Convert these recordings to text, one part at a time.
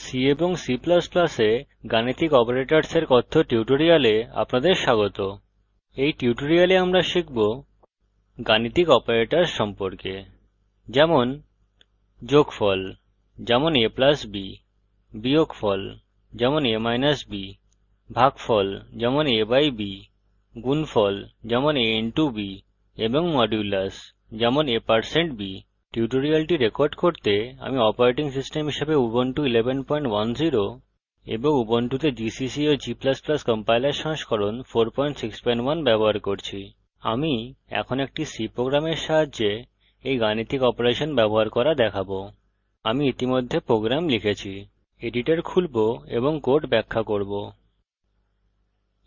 C এবং C++ এ গাণিতিক অপারেটরসের কথ্য টিউটোরিয়ালে আপনাদের স্বাগত। এই টিউটোরিয়ালে আমরা শিখব গাণিতিক অপারেটরস সম্পর্কে, যেমন যোগফল, যেমন a b, বিয়োগফল, যেমন a b, ভাগফল, যেমন a b, গুণফল, যেমন a b, এবং মডুলাস, যেমন a%b। টিউটোরিয়ালটি রেকর্ড করতে আমি অপারেটিং সিস্টেম হিসেবে উবুন্টু 1110 এবং উবুন্টুতে জিসিসি ও g কম্পাইলার সংস্করণ 461 ব্যবহার করছি। আমি এখন একটি C প্রোগ্রামের সাহায্যে এই গাণিতিক অপারেশন ব্যবহার করা দেখাবো। আমি ইতিমধ্যে প্রোগ্রাম লিখেছি। এডিটর খুলব এবং কোড ব্যাখ্যা করব।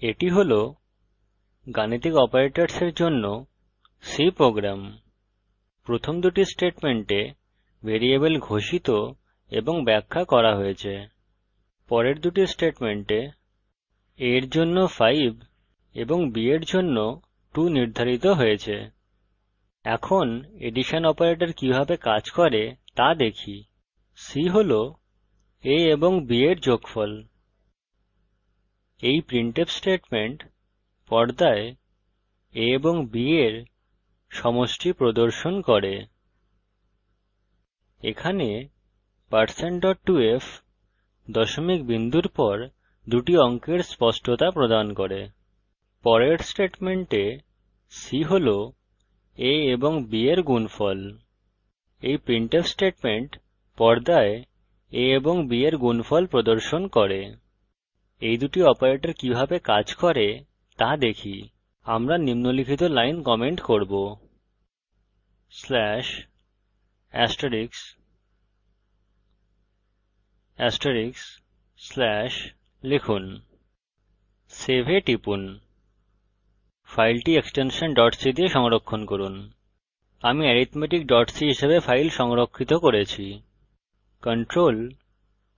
এটি হল গাণিতিক অপারেটরসের জন্য C প্রোগ্রাম। প্রথম দুটি স্টেটমেন্টে ভেরিয়েবল ঘোষিত এবং ব্যাখ্যা করা হয়েছে। পরের দুটি স্টেটমেন্টে a এর জন্য 5 এবং b এর জন্য 2 নির্ধারিত হয়েছে। এখন এডিশন অপারেটর কিভাবে কাজ করে তা দেখি। c হল a এবং b এর যোগফল। এই প্রিন্টফ স্টেটমেন্ট পর্দায় a এবং b এর সমষ্টি প্রদর্শন করে। এখানে %2f দশমিক বিন্দুর পর দুটি অঙ্কের স্পষ্টতা প্রদান করে। পরের স্টেটমেন্টে c হল a এবং b এর গুণফল। এই প্রিন্টফ স্টেটমেন্ট পর্দায় a এবং b এর গুণফল প্রদর্শন করে। এই দুটি অপারেটর কিভাবে কাজ করে তা দেখি। আমরা নিম্নলিখিত লাইন কমেন্ট করব: /*/ লিখুন। সেভ এ টিপুন। ফাইলটি এক্সটেনশন c দিয়ে সংরক্ষণ করুন। আমি arithmetic.c হিসাবে ফাইল সংরক্ষিত করেছি। Ctrl,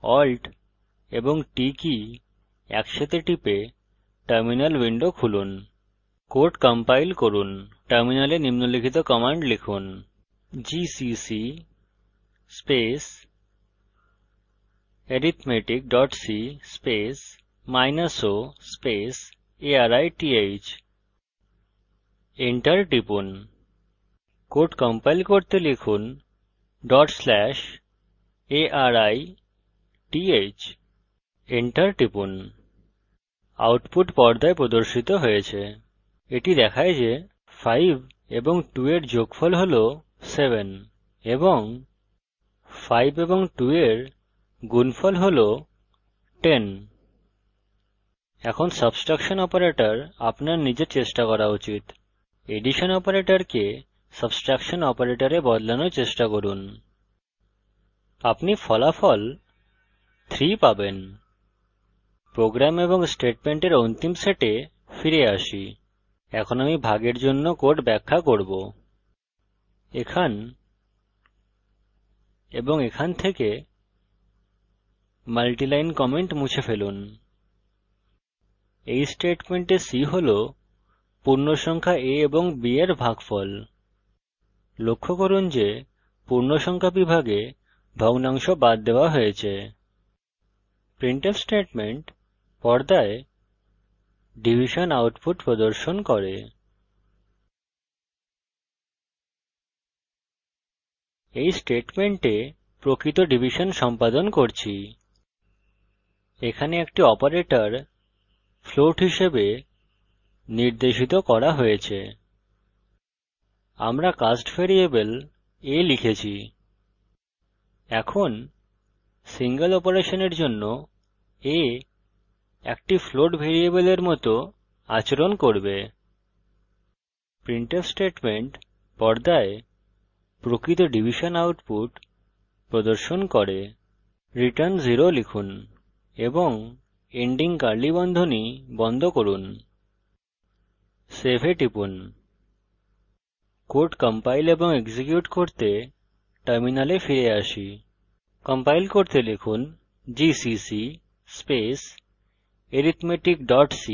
Alt এবং T কী একসাথে টিপে টার্মিনাল উইন্ডো খুলুন। কোড কম্পাইল করুন। টার্মিনালে নিম্নলিখিত কমান্ড লিখুন: gcc arithmetic.c o arith। Enter টিপুন। কোড কম্পাইল করতে লিখুন /arith। Enter টিপুন। আউটপুট পর্দায় প্রদর্শিত হয়েছে। এটি দেখায় যে 5 এবং 2 এর যোগফল হল 7 এবং 5 এবং 2 এর গুণফল হল 10। এখন সাবট্রেকশন অপারেটর আপনার নিজের চেষ্টা করা উচিত। এডিশন অপারেটরকে সাবট্রেকশন অপারেটরে বদলানোর চেষ্টা করুন। আপনি ফলাফল 3 পাবেন। প্রোগ্রাম এবং স্টেটমেন্টের অন্তিম সেটে ফিরে আসি। এখন আমি ভাগের জন্য কোড ব্যাখ্যা করব। এখান এবং এখান থেকে মাল্টিলাইন কমেন্ট মুছে ফেলুন। এই স্টেটমেন্টে c হল পূর্ণসংখ্যা a এবং b এর ভাগফল। লক্ষ্য করুন যে পূর্ণসংখ্যা বিভাগে ভগ্নাংশ বাদ দেওয়া হয়েছে। প্রিন্টফ স্টেটমেন্ট পর্দায় ডিভিশন আউটপুট প্রদর্শন করে। এই স্টেটমেন্টে প্রকৃত ডিভিশন সম্পাদন করছি। এখানে একটি অপারেটর ফ্লোট হিসেবে নির্দেশিত করা হয়েছে। আমরা কাস্ট ভ্যারিয়েবল a লিখেছি। এখন সিঙ্গল অপারেশনের জন্য a একটি ফ্লোট ভ্যারিয়েবলের মত আচরণ করবে। প্রিন্টফ স্টেটমেন্ট পর্দায় প্রকৃত ডিভিশন আউটপুট প্রদর্শন করে। রিটার্ন 0 লিখুন এবং এন্ডিং কার্লি বন্ধনী বন্ধ করুন। সেভ এ টিপুন। কোড কম্পাইল এবং এক্সিকিউট করতে টার্মিনালে ফিরে আসি। কম্পাইল করতে লিখুন gcc arithmetic.c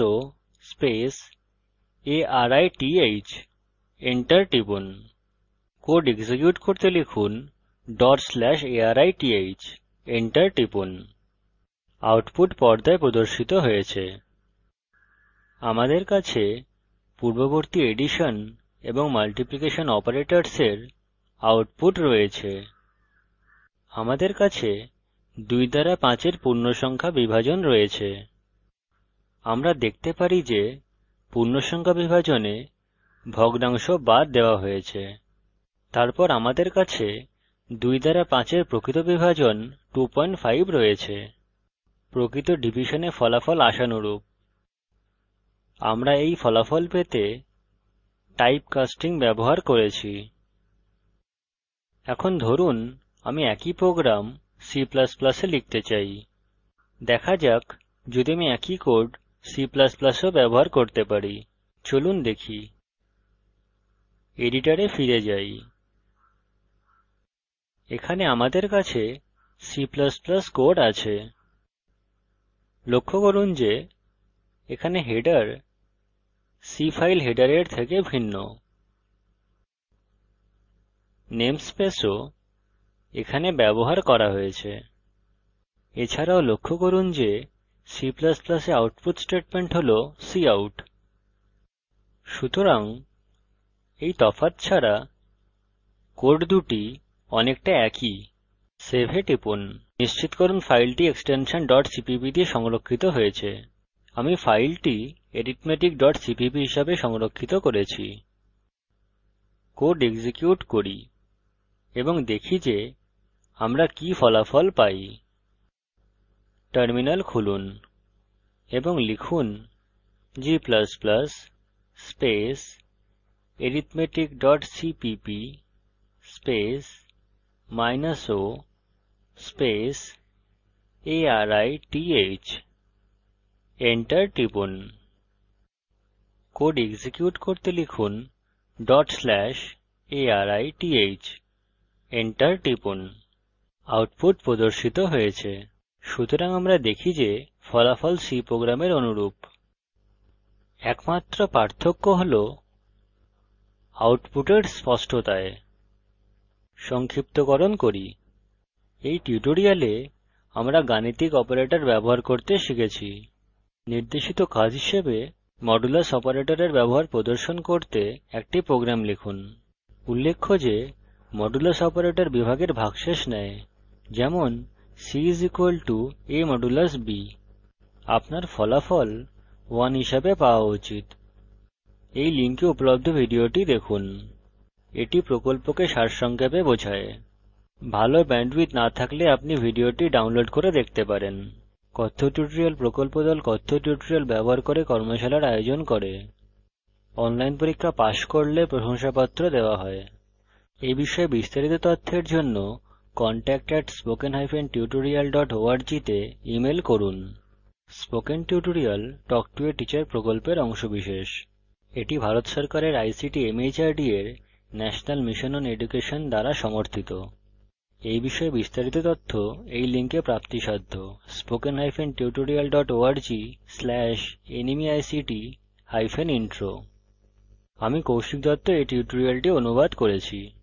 o arith। Enter টিপুন। কোড এক্সিকিউট করতে লিখুন /arith enter টিপুন। আউটপুট পর্দায় প্রদর্শিত হয়েছে। আমাদের কাছে পূর্ববর্তী এডিশন এবং মাল্টিপ্লিকেশন অপারেটরসের আউটপুট রয়েছে। আমাদের কাছে 2 দ্বারা 5 এর পূর্ণসংখ্যা বিভাজন রয়েছে। আমরা দেখতে পারি যে পূর্ণসংখ্যা বিভাজনে ভগ্নাংশ বাদ দেওয়া হয়েছে। তারপর আমাদের কাছে 2 দ্বারা 5 এর প্রকৃত বিভাজন 2.5 রয়েছে। প্রকৃত ডিভিশনে ফলাফল আশানুরূপ। আমরা এই ফলাফল পেতে টাইপ কাস্টিং ব্যবহার করেছি। এখন ধরুন আমি একই প্রোগ্রাম C++ এ লিখতে চাই। দেখা যাক যদি আমি একই কোড C++ ও ব্যবহার করতে পারি। চলুন দেখি। এডিটরে ফিরে যাই। এখানে আমাদের কাছে C++ কোড আছে। লক্ষ্য করুন যে এখানে হেডার C ফাইল হেডারের থেকে ভিন্ন। নেমস্পেসও এখানে ব্যবহার করা হয়েছে। এছাড়াও লক্ষ্য করুন যে C++ এ আউটপুট স্টেটমেন্ট হল কাউট। সুতরাং এই তফাৎ ছাড়া কোড দুটি অনেকটা একই। সেভ এ টিপুন। নিশ্চিত করুন ফাইলটি এক্সটেনশন cpp দিয়ে সংরক্ষিত হয়েছে। আমি ফাইলটি arithmetic.cpp হিসাবে সংরক্ষিত করেছি। কোড এক্সিকিউট করি এবং দেখি যে আমরা কি ফলাফল পাই। টার্মিনাল খুলুন এবং লিখুন g space arithmetic.cpp space -o space arith। enter টিপুন। কোড এক্সিকিউট করতে লিখুন /arith। enter টিপুন। আউটপুট প্রদর্শিত হয়েছে। সুতরাং আমরা দেখি যে ফলাফল C প্রোগ্রামের অনুরূপ। একমাত্র পার্থক্য হল আউটপুটের স্পষ্টতায়। সংক্ষিপ্তকরণ করি। এই টিউটোরিয়ালে আমরা গাণিতিক অপারেটর ব্যবহার করতে শিখেছি। নির্দেশিত কাজ হিসেবে মডুলাস অপারেটরের ব্যবহার প্রদর্শন করতে একটি প্রোগ্রাম লিখুন। উল্লেখ্য যে মডুলাস অপারেটর বিভাগের ভাগশেষ নেয়, যেমন C = a মডুলাস b। আপনার ফলাফল 1 হিসাবে পাওয়া উচিত। এই লিঙ্কে উপলব্ধ ভিডিওটি দেখুন। এটি প্রকল্পকে সারসংক্ষেপে বোঝায়। ভালো ব্যান্ডউইডথ না থাকলে আপনি ভিডিওটি ডাউনলোড করে দেখতে পারেন। কথ্য টিউটোরিয়াল প্রকল্প দল কথ্য টিউটোরিয়াল ব্যবহার করে কর্মশালার আয়োজন করে। অনলাইন পরীক্ষা পাস করলে প্রশংসাপত্র দেওয়া হয়। এই বিষয়ে বিস্তারিত তথ্যের জন্য contact@spoken-tutorial.org তে ইমেল করুন। Spoken tutorial talk to a teacher প্রকল্পের অংশবিশেষ। এটি ভারত সরকারের আইসিটি MHRD এর ন্যাশনাল মিশন অন এডুকেশন দ্বারা সমর্থিত। এই বিষয়ে বিস্তারিত তথ্য এই লিঙ্কে প্রাপ্তিসাধ্য spoken-tutorial.org/nmeict-intro। আমি কৌশিক দত্ত এই টিউটোরিয়ালটি অনুবাদ করেছি।